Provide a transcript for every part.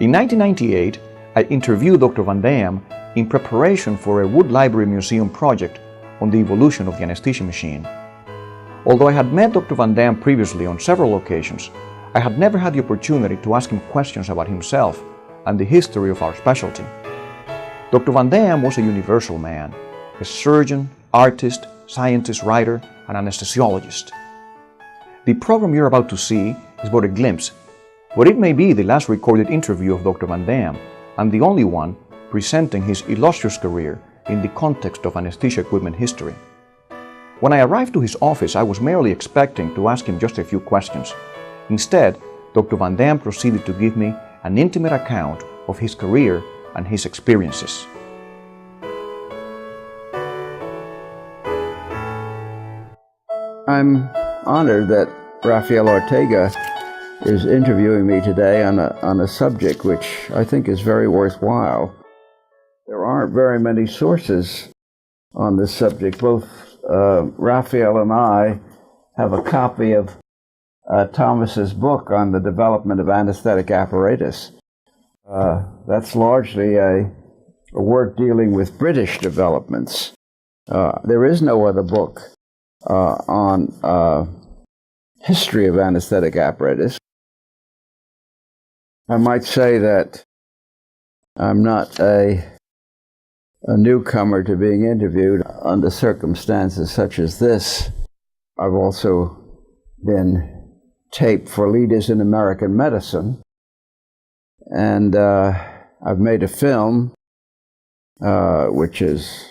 In 1998, I interviewed Dr. Vandam in preparation for a Wood Library Museum project on the evolution of the anesthesia machine. Although I had met Dr. Vandam previously on several occasions, I had never had the opportunity to ask him questions about himself and the history of our specialty. Dr. Vandam was a universal man, a surgeon, artist, scientist, writer, and anesthesiologist. The program you're about to see is but a glimpse, but it may be the last recorded interview of Dr. Vandam and the only one presenting his illustrious career in the context of anesthesia equipment history. When I arrived to his office, I was merely expecting to ask him just a few questions. Instead, Dr. Vandam proceeded to give me an intimate account of his career and his experiences. I'm honored that Rafael Ortega is interviewing me today on a subject which I think is very worthwhile. There aren't very many sources on this subject. Both Rafael and I have a copy of Thomas's book on the development of anesthetic apparatus. That's largely a work dealing with British developments. There is no other book on history of anesthetic apparatus. I might say that I'm not a newcomer to being interviewed under circumstances such as this. I've also been taped for Leaders in American Medicine, and I've made a film which is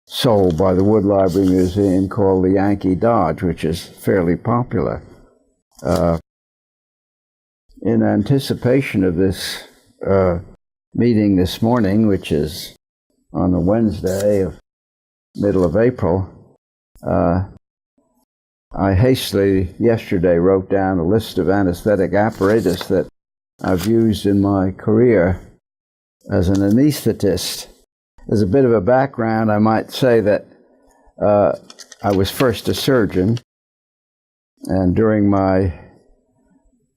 sold by the Wood Library Museum called The Yankee Dodge, which is fairly popular. In anticipation of this meeting this morning, which is on a Wednesday of middle of April, I hastily yesterday wrote down a list of anesthetic apparatus that I've used in my career as an anesthetist. As a bit of a background, I might say that I was first a surgeon, and during my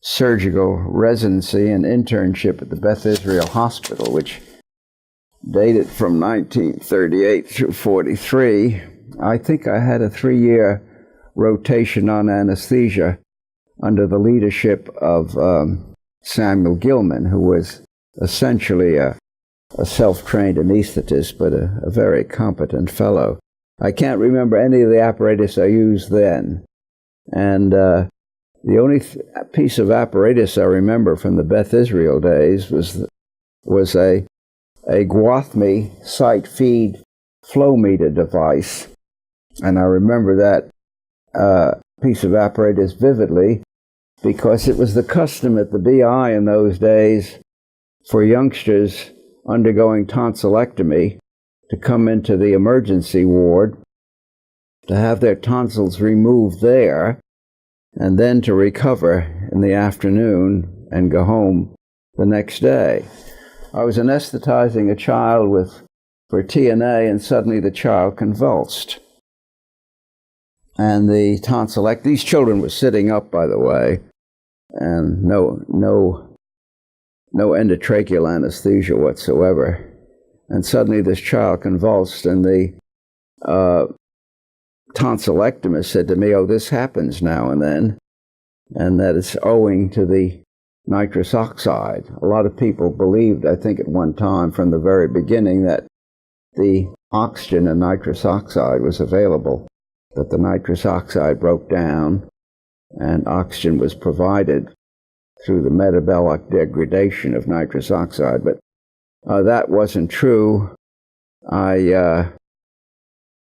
surgical residency and internship at the Beth Israel Hospital, which dated from 1938 through 43, I think I had a 3-year rotation on anesthesia under the leadership of Samuel Gilman, who was essentially a self-trained anesthetist, but a very competent fellow. I can't remember any of the apparatus I used then, and the only piece of apparatus I remember from the Beth Israel days was a Gwathmey sight feed flow meter device, and I remember that piece of apparatus vividly because it was the custom at the BI in those days for youngsters undergoing tonsillectomy to come into the emergency ward, to have their tonsils removed there, and then to recover in the afternoon and go home the next day. I was anesthetizing a child for TNA, and suddenly the child convulsed. And the these children were sitting up, by the way, and no endotracheal anesthesia whatsoever. And suddenly this child convulsed, and the tonsillectomist said to me, "Oh, this happens now and then," and that it's owing to the nitrous oxide. A lot of people believed, I think at one time from the very beginning, that the oxygen and nitrous oxide was available, that the nitrous oxide broke down and oxygen was provided through the metabolic degradation of nitrous oxide. But that wasn't true. I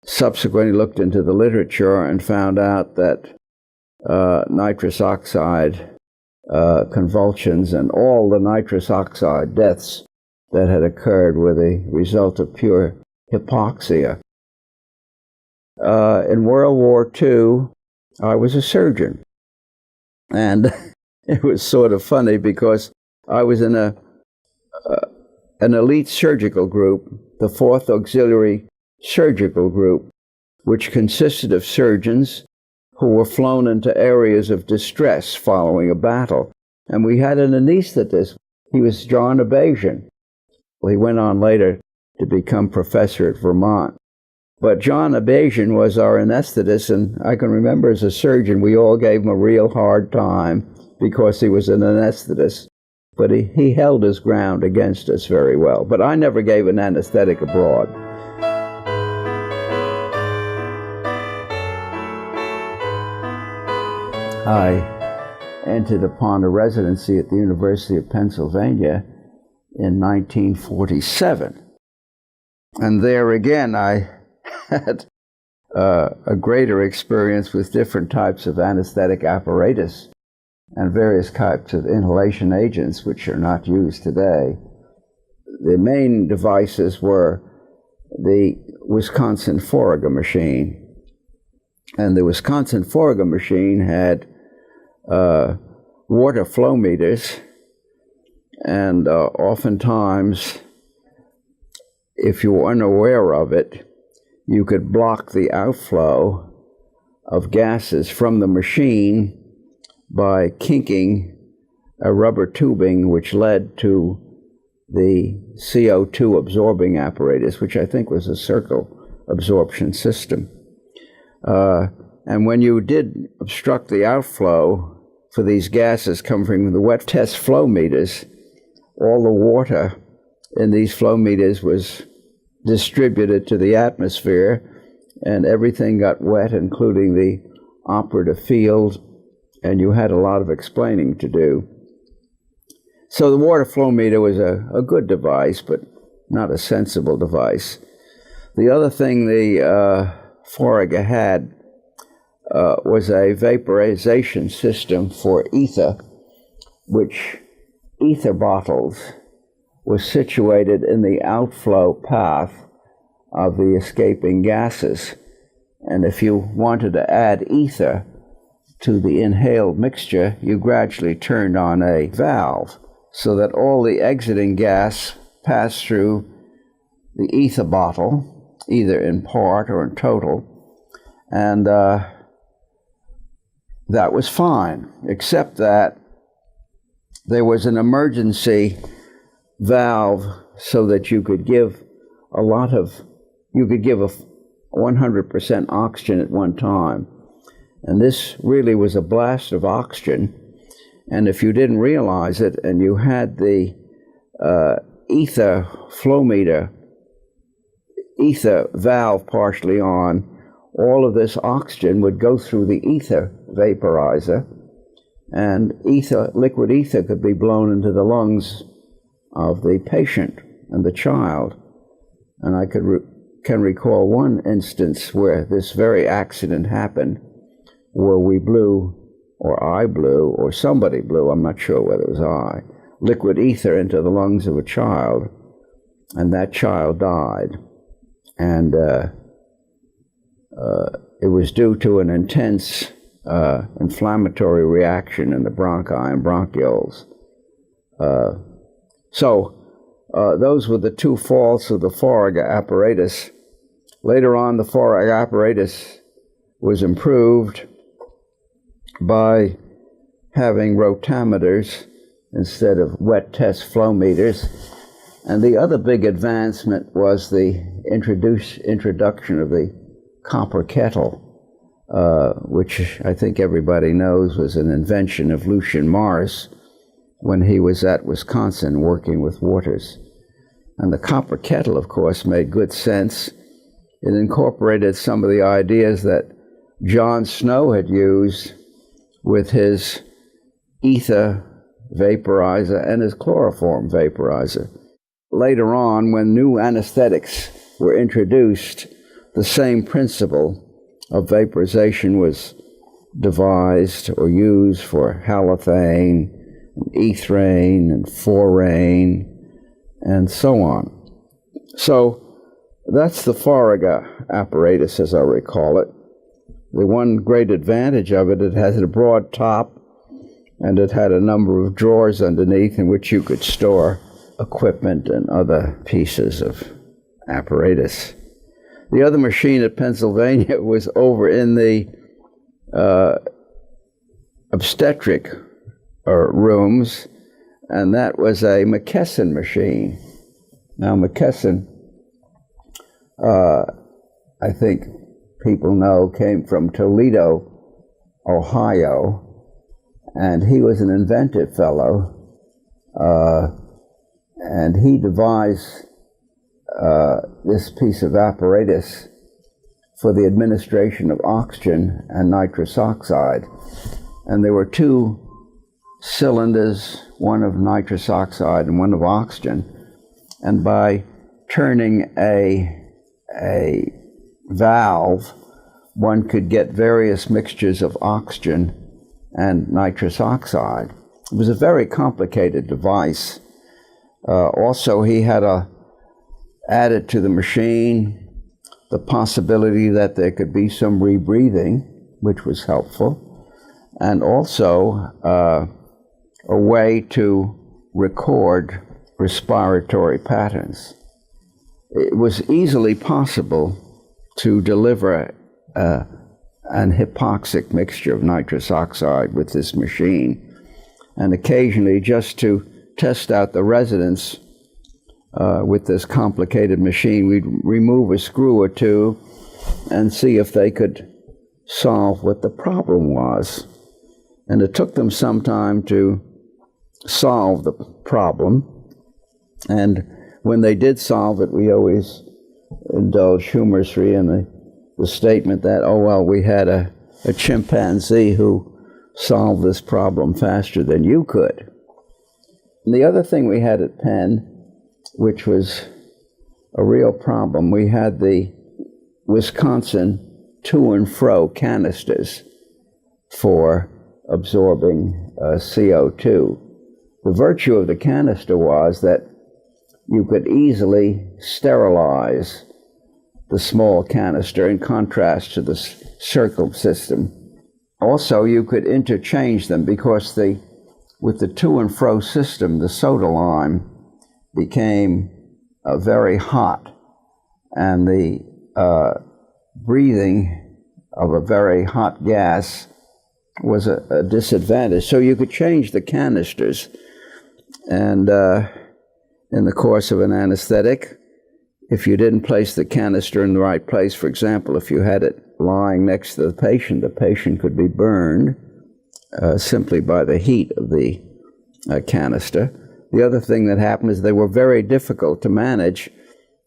subsequently looked into the literature and found out that nitrous oxide convulsions and all the nitrous oxide deaths that had occurred were the result of pure hypoxia. In World War II, I was a surgeon, and it was sort of funny because I was in an elite surgical group, the 4th Auxiliary Surgical Group, which consisted of surgeons who were flown into areas of distress following a battle. And we had an anesthetist He was John Abasian. Well, he went on later to become professor at Vermont. But John Abasian was our anesthetist, and I can remember as a surgeon, we all gave him a real hard time because he was an anesthetist. But he held his ground against us very well. But I never gave an anesthetic abroad. I entered upon a residency at the University of Pennsylvania in 1947. And there again, I had a greater experience with different types of anesthetic apparatus and various types of inhalation agents which are not used today. The main devices were the Wisconsin Forager machine. And the Wisconsin Forager machine had water flow meters, and oftentimes, if you were unaware of it, you could block the outflow of gases from the machine by kinking a rubber tubing which led to the CO2 absorbing apparatus, which I think was a circle absorption system. And when you did obstruct the outflow for these gases coming from the wet test flow meters, all the water in these flow meters was distributed to the atmosphere, and everything got wet, including the operative field, and you had a lot of explaining to do. So the water flow meter was a good device, but not a sensible device. The other thing the Forager had was a vaporization system for ether, which ether bottles was situated in the outflow path of the escaping gases. And if you wanted to add ether to the inhaled mixture, you gradually turned on a valve so that all the exiting gas passed through the ether bottle, either in part or in total. And that was fine, except that there was an emergency valve so that you could give a 100% oxygen at one time. And this really was a blast of oxygen. And if you didn't realize it and you had the ether flow meter, ether valve partially on, all of this oxygen would go through the ether vaporizer, and liquid ether could be blown into the lungs of the patient and the child. And I can recall one instance where this very accident happened, where we blew, or I blew, or somebody blew, I'm not sure whether it was I, liquid ether into the lungs of a child, and that child died. And it was due to an intense inflammatory reaction in the bronchi and bronchioles. So those were the two faults of the Forager apparatus. Later on, the Forager apparatus was improved by having rotameters instead of wet test flow meters. And the other big advancement was the introduction of the copper kettle, which I think everybody knows was an invention of Lucien Morris when he was at Wisconsin working with Waters. And the copper kettle, of course, made good sense. It incorporated some of the ideas that John Snow had used with his ether vaporizer and his chloroform vaporizer. Later on, when new anesthetics were introduced, the same principle of vaporization was devised or used for halothane, and ethane, and forane, and so on. So that's the Forager apparatus, as I recall it. The one great advantage of it, it has a broad top, and it had a number of drawers underneath in which you could store equipment and other pieces of apparatus. The other machine at Pennsylvania was over in the obstetric rooms, and that was a McKesson machine. Now, McKesson, I think people know, came from Toledo, Ohio, and he was an inventive fellow, and he devised this piece of apparatus for the administration of oxygen and nitrous oxide. And there were two cylinders, one of nitrous oxide and one of oxygen. And by turning a valve, one could get various mixtures of oxygen and nitrous oxide. It was a very complicated device. Also, he had added to the machine the possibility that there could be some rebreathing, which was helpful, and also a way to record respiratory patterns. It was easily possible to deliver an hypoxic mixture of nitrous oxide with this machine, and occasionally, just to test out the resonance with this complicated machine, we'd remove a screw or two and see if they could solve what the problem was. And it took them some time to solve the problem. And when they did solve it, we always indulge humorously in the statement that, oh, well, we had a chimpanzee who solved this problem faster than you could. And the other thing we had at Penn, which was a real problem, we had the Wisconsin to and fro canisters for absorbing CO2. The virtue of the canister was that you could easily sterilize the small canister in contrast to the circle system. Also, you could interchange them because with the to and fro system, the soda lime became very hot, and the breathing of a very hot gas was a disadvantage. So you could change the canisters, and in the course of an anesthetic, if you didn't place the canister in the right place, for example, if you had it lying next to the patient could be burned simply by the heat of the canister. The other thing that happened is they were very difficult to manage,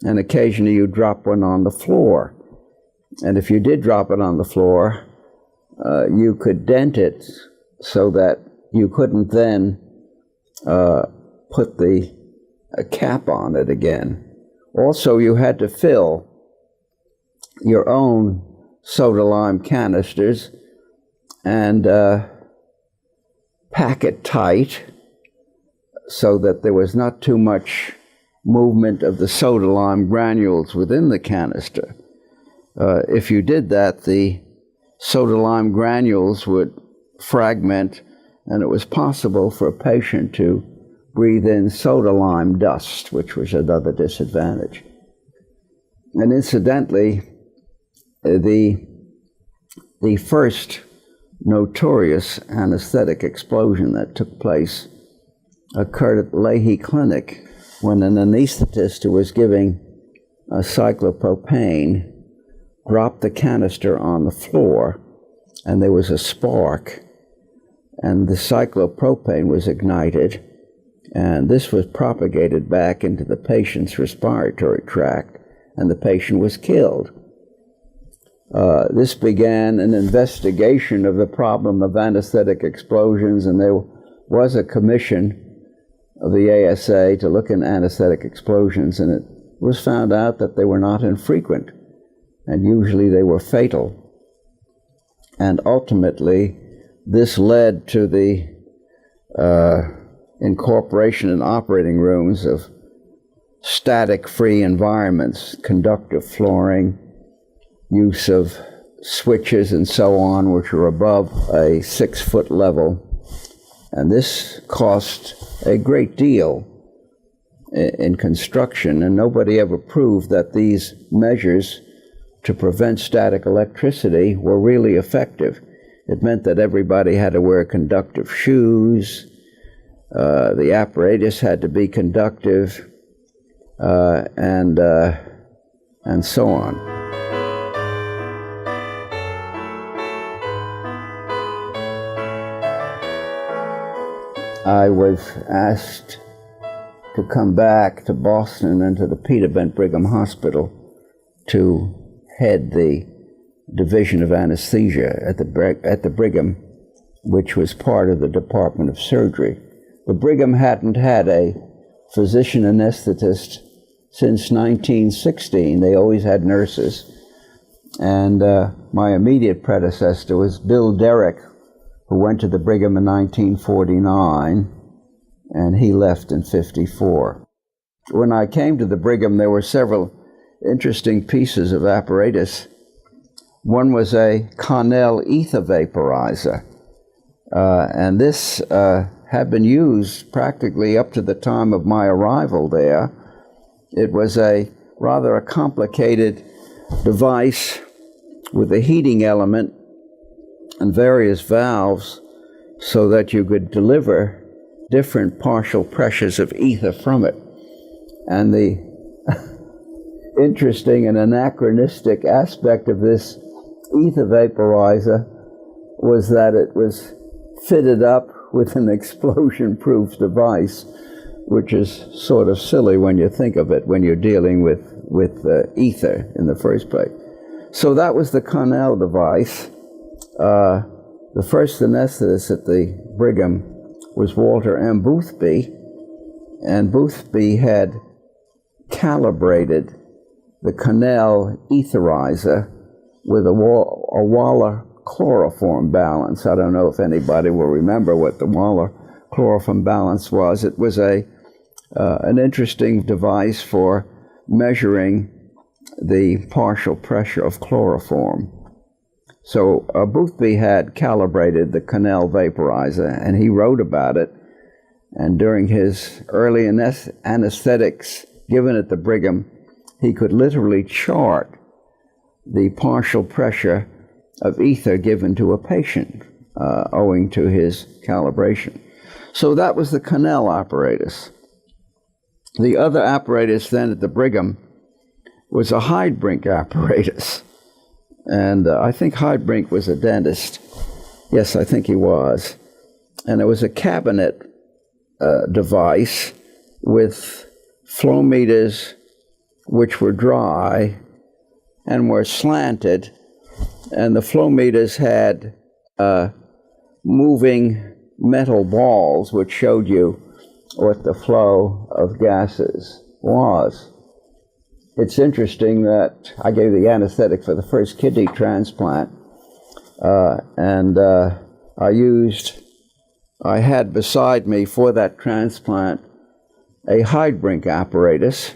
and occasionally you drop one on the floor. And if you did drop it on the floor, you could dent it so that you couldn't then put the cap on it again. Also, you had to fill your own soda lime canisters and pack it tight so that there was not too much movement of the soda lime granules within the canister. If you did that, the soda lime granules would fragment, and it was possible for a patient to breathe in soda lime dust, which was another disadvantage. And incidentally, the first notorious anesthetic explosion that took place occurred at the Leahy Clinic when an anesthetist who was giving cyclopropane dropped the canister on the floor, and there was a spark, and the cyclopropane was ignited, and this was propagated back into the patient's respiratory tract, and the patient was killed. This began an investigation of the problem of anesthetic explosions, and there was a commission of the ASA to look at anesthetic explosions, and it was found out that they were not infrequent, and usually they were fatal. And ultimately, this led to the incorporation in operating rooms of static-free environments, conductive flooring, use of switches and so on, which are above a 6-foot level. And this cost a great deal in construction, and nobody ever proved that these measures to prevent static electricity were really effective. It meant that everybody had to wear conductive shoes, The apparatus had to be conductive, and so on. I was asked to come back to Boston and to the Peterbent Brigham Hospital to head the Division of Anesthesia at the Brigham, which was part of the Department of Surgery. The Brigham hadn't had a physician anesthetist since 1916. They always had nurses. And my immediate predecessor was Bill Derrick, who went to the Brigham in 1949, and he left in 54. When I came to the Brigham, there were several interesting pieces of apparatus. One was a Connell ether vaporizer, and this had been used practically up to the time of my arrival there. It was a rather a complicated device with a heating element and various valves so that you could deliver different partial pressures of ether from it. And the interesting and anachronistic aspect of this ether vaporizer was that it was fitted up with an explosion-proof device, which is sort of silly when you think of it, when you're dealing with ether in the first place. So that was the Connell device. The first anesthetist at the Brigham was Walter M. Boothby, and Boothby had calibrated the Connell etherizer with a Waller chloroform balance. I don't know if anybody will remember what the Waller chloroform balance was. It was an interesting device for measuring the partial pressure of chloroform. So Boothby had calibrated the Connell vaporizer, and he wrote about it. And during his early anesthetics given at the Brigham, he could literally chart the partial pressure of ether given to a patient, owing to his calibration. So that was the Connell apparatus. The other apparatus then at the Brigham was a Heidbrink apparatus. And I think Heidbrink was a dentist. Yes, I think he was. And it was a cabinet device with flow meters which were dry and were slanted. And the flow meters had moving metal balls which showed you what the flow of gases was. It's interesting that I gave the anesthetic for the first kidney transplant, and I had beside me for that transplant a Heidbrink apparatus.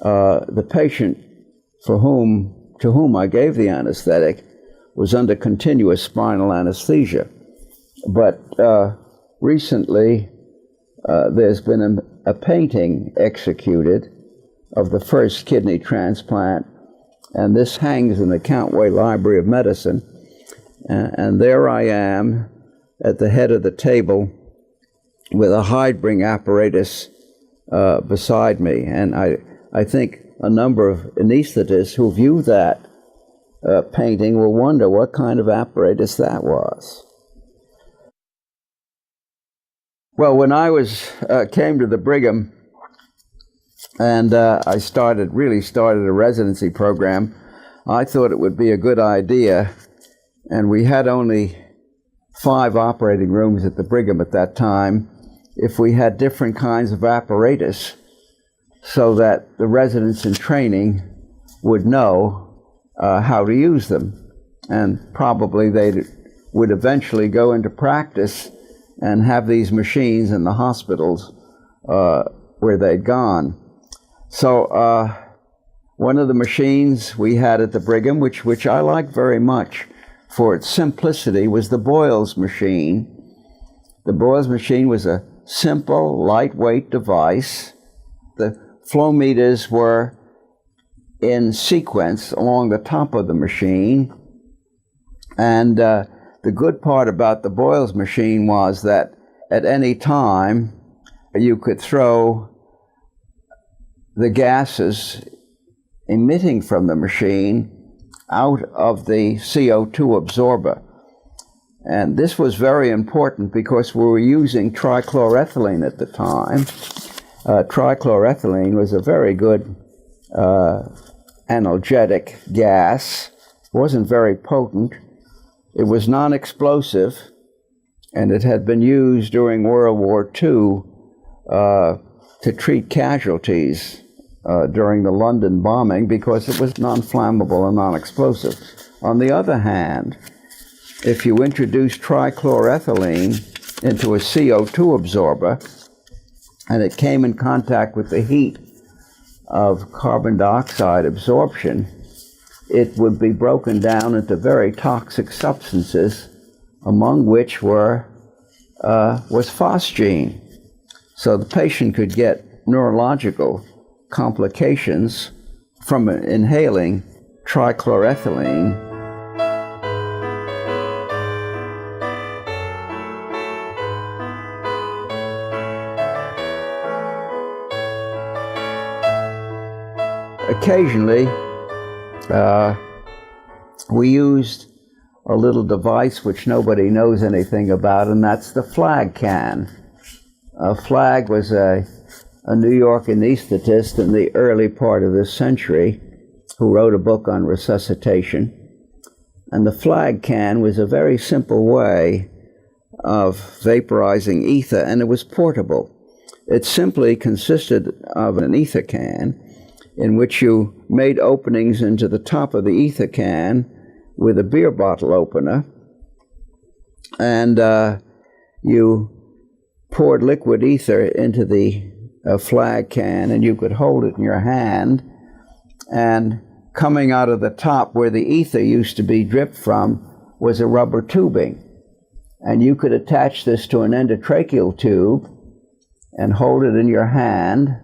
The patient to whom I gave the anesthetic was under continuous spinal anesthesia. But recently there's been a painting executed of the first kidney transplant, and this hangs in the Countway Library of Medicine. And there I am at the head of the table with a Heidbrink apparatus beside me. And I think a number of anesthetists who view that painting will wonder what kind of apparatus that was. Well, when I came to the Brigham, and I really started a residency program, I thought it would be a good idea, and we had only 5 operating rooms at the Brigham at that time, if we had different kinds of apparatus so that the residents in training would know how to use them. And probably they would eventually go into practice and have these machines in the hospitals where they'd gone. So one of the machines we had at the Brigham, which I liked very much for its simplicity, was the Boyle's machine. The Boyle's machine was a simple, lightweight device. The flow meters were in sequence along the top of the machine. And the good part about the Boyle's machine was that at any time, you could throw the gases emitting from the machine out of the CO2 absorber. And this was very important because we were using trichloroethylene at the time. Trichloroethylene was a very good analgesic gas. It wasn't very potent. It was non-explosive, and it had been used during World War II to treat casualties during the London bombing because it was non-flammable and non-explosive. On the other hand, if you introduce trichloroethylene into a CO2 absorber and it came in contact with the heat of carbon dioxide absorption, it would be broken down into very toxic substances, among which was phosgene. So the patient could get neurological complications from inhaling trichloroethylene. Occasionally, we used a little device which nobody knows anything about, and that's the flag can. Flag was a New York anesthetist in the early part of this century who wrote a book on resuscitation. And the flag can was a very simple way of vaporizing ether, and it was portable. It simply consisted of an ether can in which you made openings into the top of the ether can with a beer bottle opener, and you poured liquid ether into the flag can, and you could hold it in your hand, and coming out of the top where the ether used to be dripped from was a rubber tubing, and you could attach this to an endotracheal tube and hold it in your hand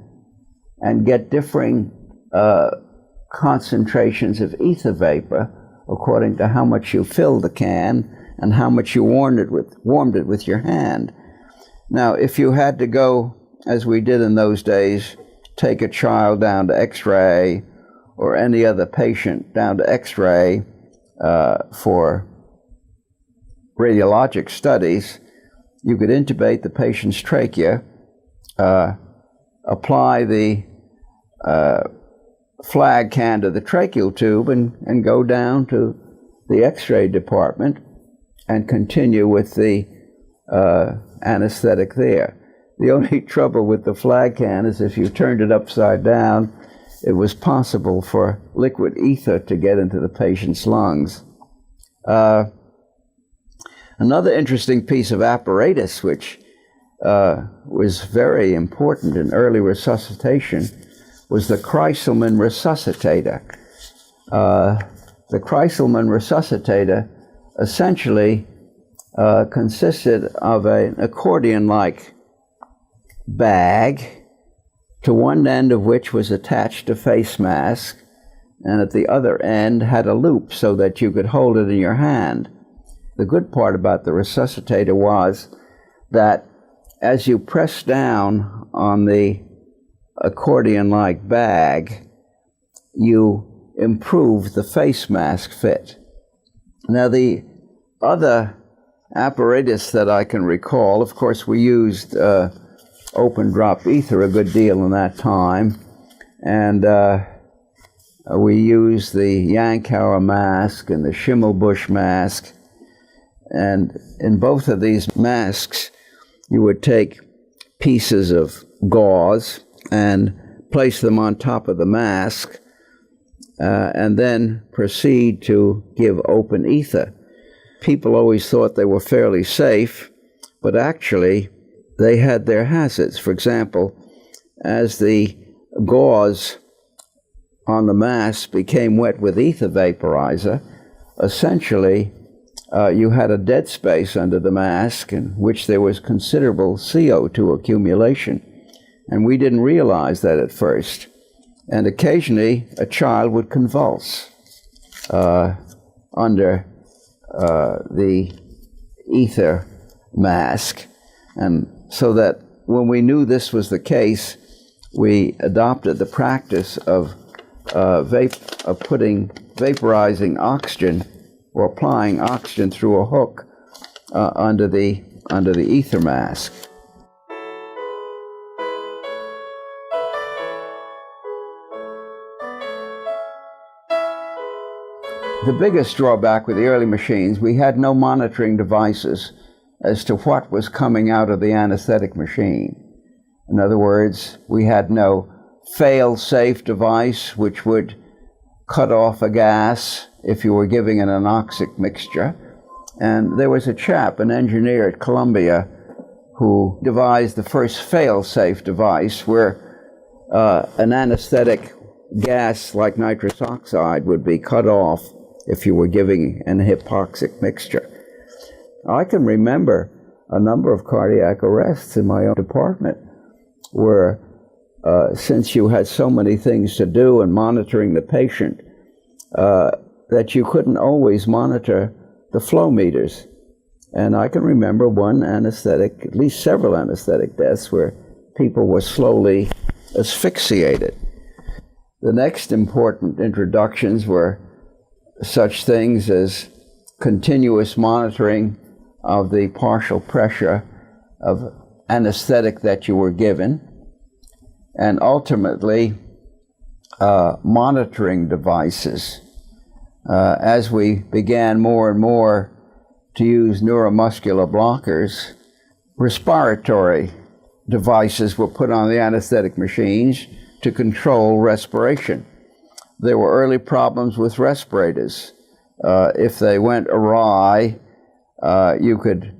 and get differing concentrations of ether vapor according to how much you filled the can and how much you warmed it with your hand. Now, if you had to go, as we did in those days, take a child down to X-ray or any other patient down to X-ray for radiologic studies, you could intubate the patient's trachea, apply the flag can to the tracheal tube and go down to the X-ray department and continue with the anesthetic there. The only trouble with the flag can is if you turned it upside down, it was possible for liquid ether to get into the patient's lungs. Another interesting piece of apparatus which was very important in early resuscitation was the Kreiselman resuscitator. The Kreiselman resuscitator essentially consisted of an accordion-like bag, to one end of which was attached a face mask, and at the other end had a loop so that you could hold it in your hand. The good part about the resuscitator was that as you press down on the accordion-like bag, you improve the face mask fit. Now, the other apparatus that I can recall, of course, we used open drop ether a good deal in that time, and we used the Yankauer mask and the Schimmelbusch mask, and in both of these masks you would take pieces of gauze and place them on top of the mask, and then proceed to give open ether. People always thought they were fairly safe, but actually they had their hazards. For example, as the gauze on the mask became wet with ether vaporizer, essentially you had a dead space under the mask in which there was considerable CO2 accumulation. And we didn't realize that at first. And occasionally a child would convulse under the ether mask. And so that when we knew this was the case, we adopted the practice of vaporizing oxygen or applying oxygen through a hook under the ether mask. The biggest drawback with the early machines, we had no monitoring devices as to what was coming out of the anesthetic machine. In other words, we had no fail-safe device which would cut off a gas if you were giving an anoxic mixture. And there was a chap, an engineer at Columbia, who devised the first fail-safe device where an anesthetic gas like nitrous oxide would be cut off if you were giving an hypoxic mixture. I can remember a number of cardiac arrests in my own department where since you had so many things to do in monitoring the patient, that you couldn't always monitor the flow meters. And I can remember one anesthetic, at least several anesthetic deaths where people were slowly asphyxiated. The next important introductions were such things as continuous monitoring of the partial pressure of anesthetic that you were given, and ultimately monitoring devices. As we began more and more to use neuromuscular blockers, respiratory devices were put on the anesthetic machines to control respiration. There were early problems with respirators. If they went awry, you could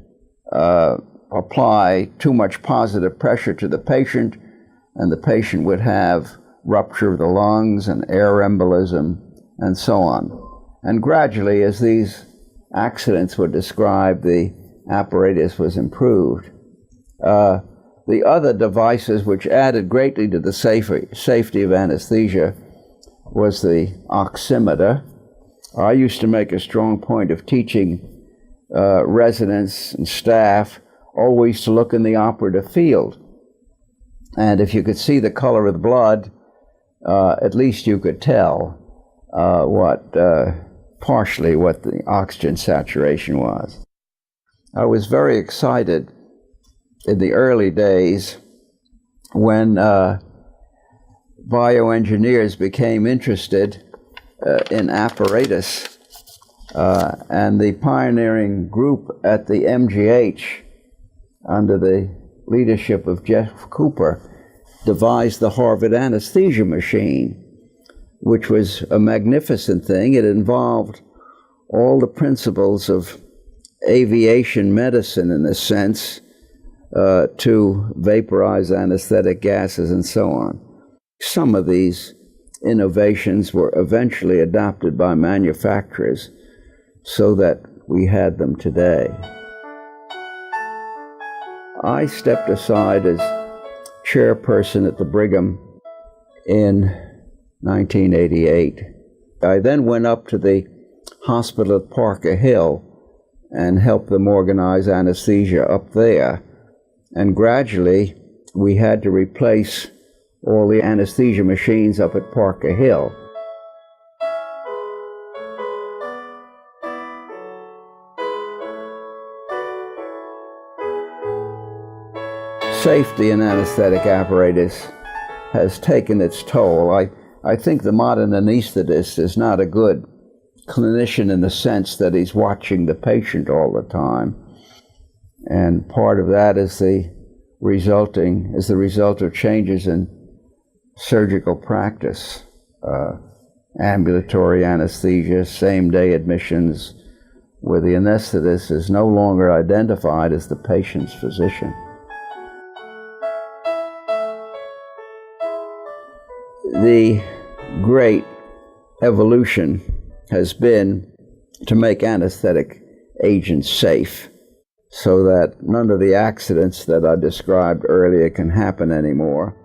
apply too much positive pressure to the patient, and the patient would have rupture of the lungs and air embolism and so on. And gradually, as these accidents were described, the apparatus was improved. The other devices which added greatly to the safety of anesthesia was the oximeter. I used to make a strong point of teaching residents and staff always to look in the operative field. And if you could see the color of the blood, at least you could tell partially what the oxygen saturation was. I was very excited in the early days when bioengineers became interested in apparatus, and the pioneering group at the MGH, under the leadership of Jeff Cooper, devised the Harvard anesthesia machine, which was a magnificent thing. It involved all the principles of aviation medicine, in a sense, to vaporize anesthetic gases and so on. Some of these innovations were eventually adopted by manufacturers so that we had them today. I stepped aside as chairperson at the Brigham in 1988. I then went up to the hospital at Parker Hill and helped them organize anesthesia up there. And gradually, we had to replace all the anesthesia machines up at Parker Hill. Safety in anesthetic apparatus has taken its toll. I think the modern anesthetist is not a good clinician in the sense that he's watching the patient all the time. And part of that is the result of changes in surgical practice, ambulatory anesthesia, same-day admissions, where the anesthetist is no longer identified as the patient's physician. The great evolution has been to make anesthetic agents safe so that none of the accidents that I described earlier can happen anymore.